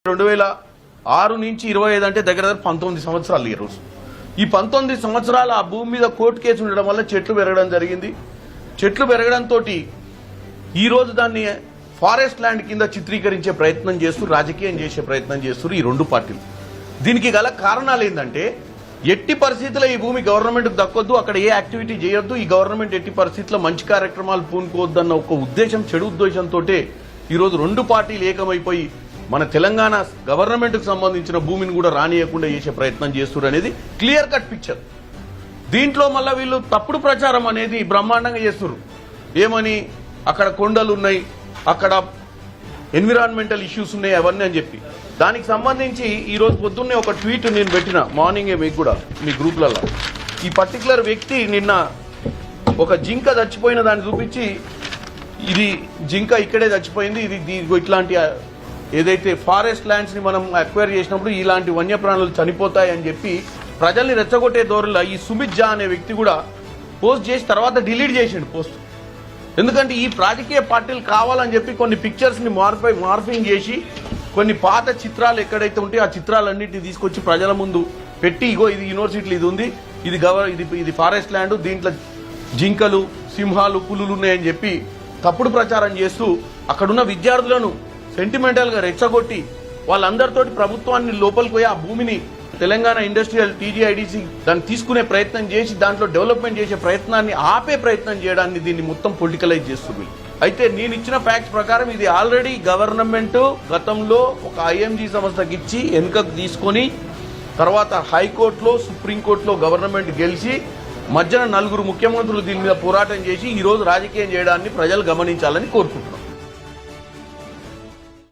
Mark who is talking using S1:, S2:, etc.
S1: 2006 నుంచి 25 అంటే దగ్గర 19 సంవత్సరాలు ఈ రోజు. ఈ 19 సంవత్సరాల ఆ భూమి మీద కోర్టు కేసు ఉండడం వల్ల చెట్లు పెరగడం జరిగింది. చెట్లు పెరగడంతో ఈ రోజు దాన్ని ఫారెస్ట్ ల్యాండ్ కింద చిత్రీకరించే ప్రయత్నం చేస్తూ రాజకీయం చేసే ప్రయత్నం చేస్తూ ఈ రెండు పార్టీలు. దీనికి గల కారణాలు ఏంటంటే ఎట్టి పరిస్థితుల్లో ఈ భూమి గవర్నమెంట్కి దక్కొద్దు, అక్కడ ఏ యాక్టివిటీ చేయొద్దు, ఈ గవర్నమెంట్ ఎట్టి పరిస్థితుల్లో మంచి కార్యక్రమాలు పూనుకోవద్దన్న ఒక ఉద్దేశం, చెడు ఉద్దేశంతో ఈ రోజు రెండు పార్టీలు ఏకమైపోయి మన తెలంగాణ గవర్నమెంట్ కు సంబంధించిన భూమిని కూడా రానియకుండా చేసే ప్రయత్నం చేస్తున్నారు అనేది క్లియర్ కట్ పిక్చర్. దీంట్లో మళ్ళీ వీళ్ళు తప్పుడు ప్రచారం అనేది బ్రహ్మాండంగా చేస్తున్నారు. ఏమని అక్కడ కొండలు ఉన్నాయి, అక్కడ ఎన్విరాన్మెంటల్ ఇష్యూస్ ఉన్నాయి అవన్నీ అని చెప్పి. దానికి సంబంధించి ఈ రోజు పొద్దున్నే ఒక ట్వీట్ నేను పెట్టిన మార్నింగే మీకు కూడా మీ గ్రూప్లలో. ఈ పర్టికులర్ వ్యక్తి నిన్న ఒక జింక చచ్చిపోయిన దాన్ని చూపించి ఇది జింక ఇక్కడే చచ్చిపోయింది, ఇది ఇట్లాంటి ఏదైతే ఫారెస్ట్ ల్యాండ్స్ ని మనం అక్వైర్ చేసినప్పుడు ఇలాంటి వన్యప్రాణులు చనిపోతాయని చెప్పి ప్రజల్ని రెచ్చగొట్టే ధోరణిలో ఈ సుమిత్ జా అనే వ్యక్తి కూడా పోస్ట్ చేసి తర్వాత డిలీట్ చేసిండు పోస్ట్. ఎందుకంటే ఈ రాజకీయ పార్టీలు కావాలని చెప్పి కొన్ని పిక్చర్స్ ని మార్ఫింగ్ చేసి కొన్ని పాత చిత్రాలు ఎక్కడైతే ఉంటే ఆ చిత్రాలన్నింటినీ తీసుకొచ్చి ప్రజల ముందు పెట్టి ఇగో ఇది యూనివర్సిటీలు ఇది ఉంది, ఇది ఫారెస్ట్ ల్యాండ్, దీంట్లో జింకలు, సింహాలు, పులులు ఉన్నాయని చెప్పి తప్పుడు ప్రచారం చేస్తూ అక్కడున్న విద్యార్థులను సెంటిమెంటల్ గా రెచ్చగొట్టి వాళ్ళందరితోటి ప్రభుత్వాన్ని లోపలికి పోయి ఆ భూమిని తెలంగాణ ఇండస్ట్రియల్ టీజీఐడిసి దాన్ని తీసుకునే ప్రయత్నం చేసి దాంట్లో డెవలప్మెంట్ చేసే ప్రయత్నాన్ని ఆపే ప్రయత్నం చేయడాన్ని దీన్ని మొత్తం పొలిటికలైజ్ చేస్తుంది. అయితే నేను ఇచ్చిన ఫ్యాక్ట్స్ ప్రకారం ఇది ఆల్రెడీ గవర్నమెంట్ గతంలో ఒక ఐఎంజీ సంస్థకి ఇచ్చి వెనుకకు తీసుకొని తర్వాత హైకోర్టులో సుప్రీంకోర్టులో గవర్నమెంట్ గెలిచి మధ్యన 4 ముఖ్యమంత్రులు దీని మీద పోరాటం చేసి ఈ రోజు రాజకీయం చేయడాన్ని ప్రజలు గమనించాలని కోరుకుంటున్నాం.